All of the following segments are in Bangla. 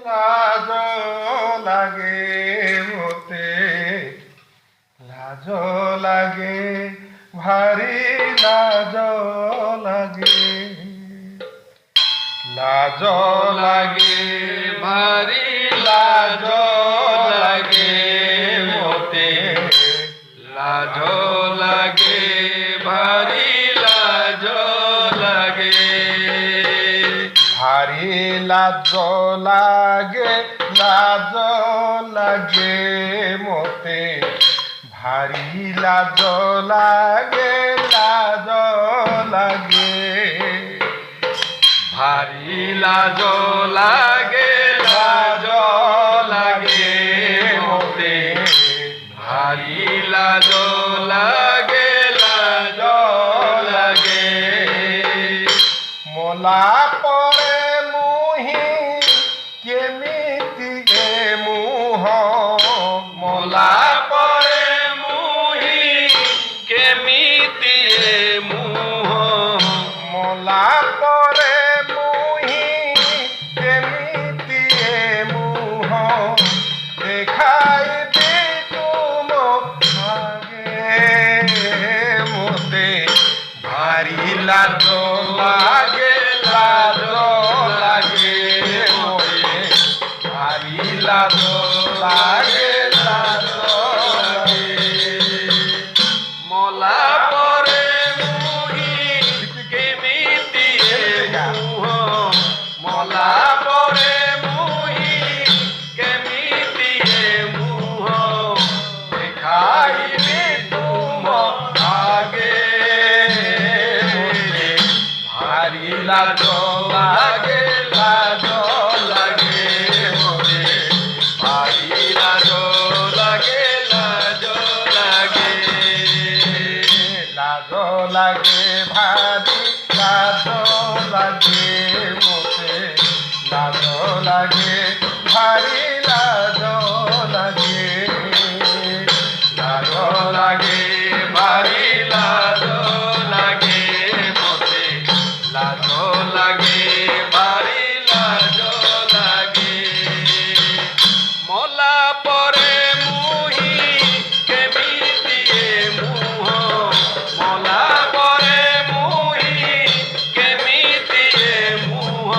লাজ লাগে মতে, লাজ লাগে ভারী লাজ লাগে, লাজ লাগে ভারী লাজ লাগে মতে, লাজ লাগে ভারী লাজ লাগে, ভারী লাজ লাগে, লাজ লাগে মতে, ভারী লাজ লাগে, লাজ লাগে, ভারী লাজ লাগে, লাজ লাগে মতে, ভারী লাজ লাগে, লাজ লাগে, মোলা পরে মুহি কেমিতি এ মুহ, মোলা পরে মুহি কেমিতি এ মুহ, মোলা পরে মুহি কেমিতি এ মুহ, দেখাইবি তুম আগে মতে, ভারী লাজ লাগে, লাজ লাগে মতে, ভারী লাজ লাগে, লাজ লাগে, মোলা পরে মুহি কেমিতি এ মুহ, মোলা পরে মুহি কেমিতি এ মুহ, দেখাইবি তুম আগে মতে, ভারী লাজ লাগে, লাজ লাগে মতে, ভারী লাজ লাগে, লাজ লাগে, লাজ লাগে ভারী লাজ লাগে মতে, লাজ লাগে ভারী লাজ লাগে, লাজ লাগে ভারী লাজ লাগে মতে, লাজ লাগে ভারী লাজ লাগে, মোলা পরে মুহি কেমিতি এ মুহ, মোলা পরে মুহি কেমিতি এ মুহ,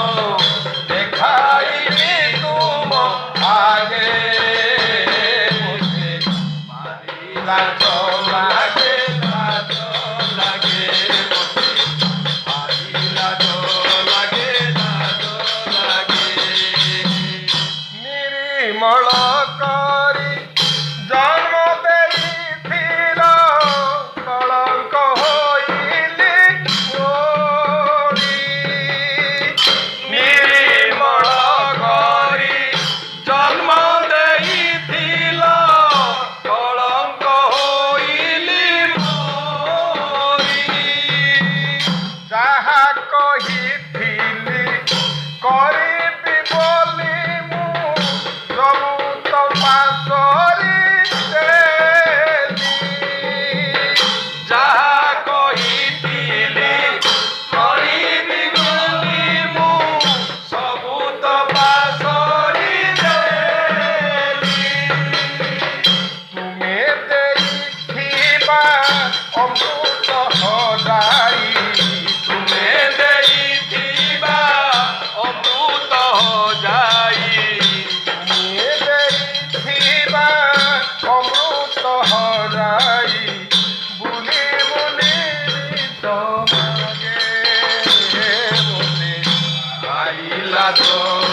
দেখাইবি তুম আগে মতে, ভারী লাজ লাগে, লাজ লাগে মতে, ভারী লাজ লাগে, লাজ লাগে, নিরিমল করি জন্ম ଦେଇଥିଲ কলঙ্ক হইলি মোরি, নির্মল করি জন্ম দেইথিল কলঙ্ক হইলি মোরি, যাহা কহিଥିଲି କରିବି ବୋଲି ମୁଁ ସବୁ ତ ପାଶୋରି ଦେଲି, যাহা কহিଥିଲି কৰিবি বুলি ମୁଁ ସବୁ ତ পাশৰি দেলি, ତୁମେ ଦେଇଥିବା ଅମୃତ ହରାଇ, ତୁମେ ଦେଇଥିବା ଅମୃତ ଯାଇ, ତୁମେ ଦେଇଥିବା ଅମୃତ ହରାଇ, ବୁଲି ବୁଲି ତମେ ମତେ, ଭାରି ଲାଜ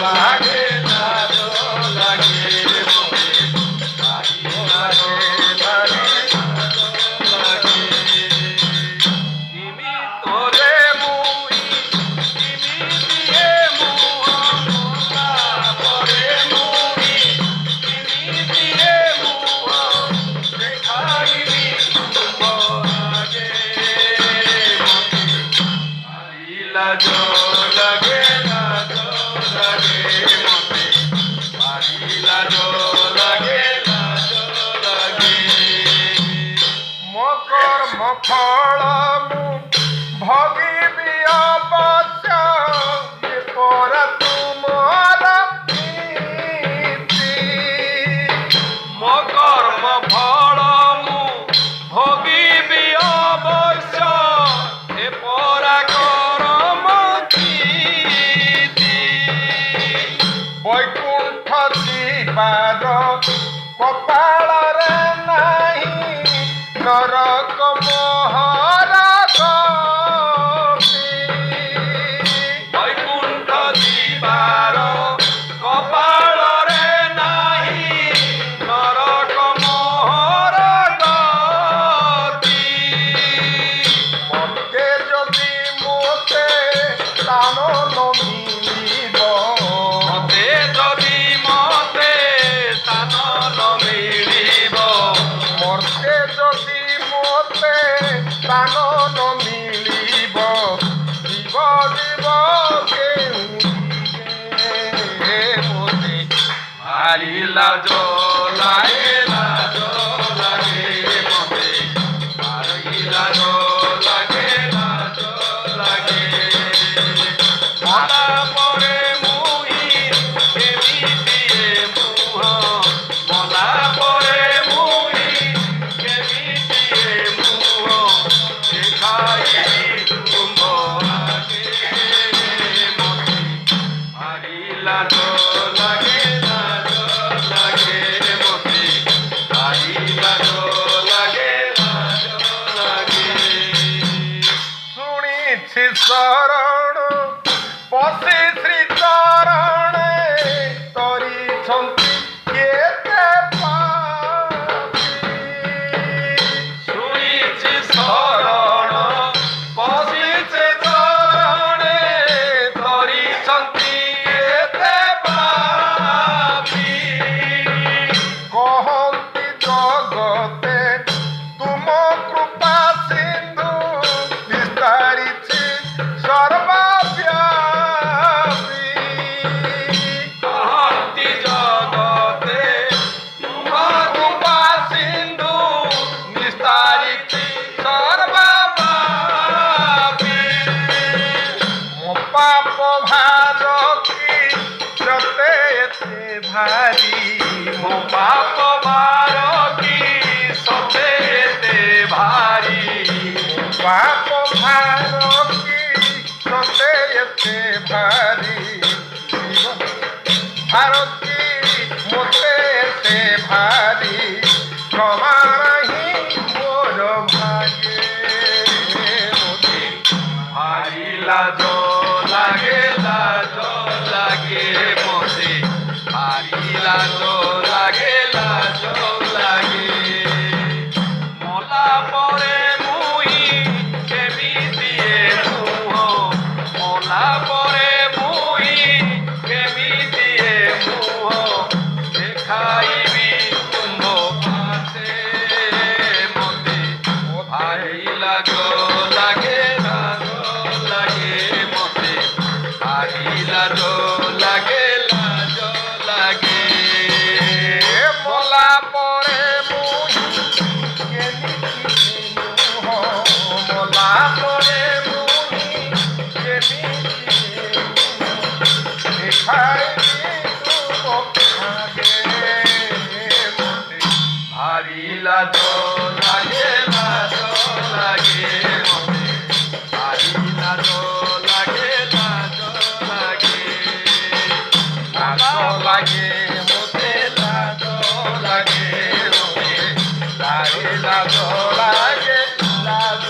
লাগে, ଲାଜ লাগে ମତେ, ଭାରି ଲାଜ লাগে, ଲାଜ লাগে, তিমি তোরে মুই তিমি দিয়ে মুহ, মোলা পরে মুই তিমি দিয়ে মুহ, দেখাইবি তুম আগে মতে, ভারী লাজ লাগে, লাজ লাগে মতে, ভারী লাজ লাগে, লাজ লাগে, মকর মফল মু ভগিবি অবশ্য, এ পর তুমর বৈকুণ্ঠ জীবার কপাଳରେ ନାହିଁ নরক মোহর গতি। বৈকুণ্ঠ জীবার কপাଳରେ ନାହିଁ নরক মোহর গতি। মতে যদি মোতে স্থান নমিলিব, মতে যদি মতে স্থান নমিলিব, মতে যদি মোতে স্থান নমিলিব, জীব জীব কেউঁদিকে মোতে ভারি লাজ লাগে, লাজ লাগে মতে, ভারি লাজ লাগে, লাজ লাগে। মলা পরে মুই কেমিতিয়ে মুহ, মলা পরে মুই কেমিতিয়ে মুহ, দেখাই কুম্ভ আগে মতে, ভারি লাজ লাগে, লাজ লাগে মতে, ভারি লাজ লাগে, লাজ লাগে। শুনিছি শরণ পশি শ্রী চরণে তরিছন্তি কেতে পাপী। শুনিছি শরণ পশিছে চরণে ধরিছন্তি এতে পাপী। কহন্তি জগতে তুম কৃপা সিন্ধু বিস্তারিছি সর্বব্যাপী। কহন্তি জগতে তুম কৃপা সিন্ধু নিস্তারিতি সর্বব্যাপী। ମୋ ପାପ ଭାର କି ସତେ ଏତେ ଭାରୀ, ମୋ ପାପ ଭାର କି ସତେ ଏତେ ଭାରୀ। ପାପ ଭାର କି ସତେ ଏତେ ଭାରୀ, ଭାର କି ମୋତେ ଏତେ ଭାରୀ, କ୍ଷମା ନାହିଁ ମୋର ଭାଗେ ମୋତେ। ଭାରି ଲାଜ ଲାଗେ, ଲାଜ ଲାଗେ ମତେ, ଭାରି ଲାଜ ଲାଗେ, ଲାଜ ଲାଗେ। ମଲା ପରେ ମୁଇଁ କେମିତିଏ ମୁହ, ମଲା ପରେ ମୁଇଁ କେମିତିଏ ମୁହ, ଦେଖାଇବି ତୁମ୍ଭ ପାଶେ ମତେ, ଭାରି ଲାଜ ଲାଗେ, ଲାଜ ଲାଗେ ମତେ, ଭାରି ଲାଜ ଲାଗେ, ଲାଜ ଲାଗେ। ମଲା ପରେ ମୁଇଁ କେମିତି ମୁହଁ, ମଲା ପରେ ମୁଇଁ କେମିତି ଦେଖାଇବି ତୁମ ଭାଗେ ମୋତେ। ଭାରି ଲାଜ ଲାଗେ, ଲାଜ ଲାଗେ ମତେ, ଭାରି ଲାଜ ଲାଗେ, ଲାଜ ଲାଗେ। ଲାଜ ଲାଗେ ମୋତେ, ଲାଜ ଲାଗେ ମୋତେ, ଭାରି ଲାଜ ଲାଗେ, ଲାଜ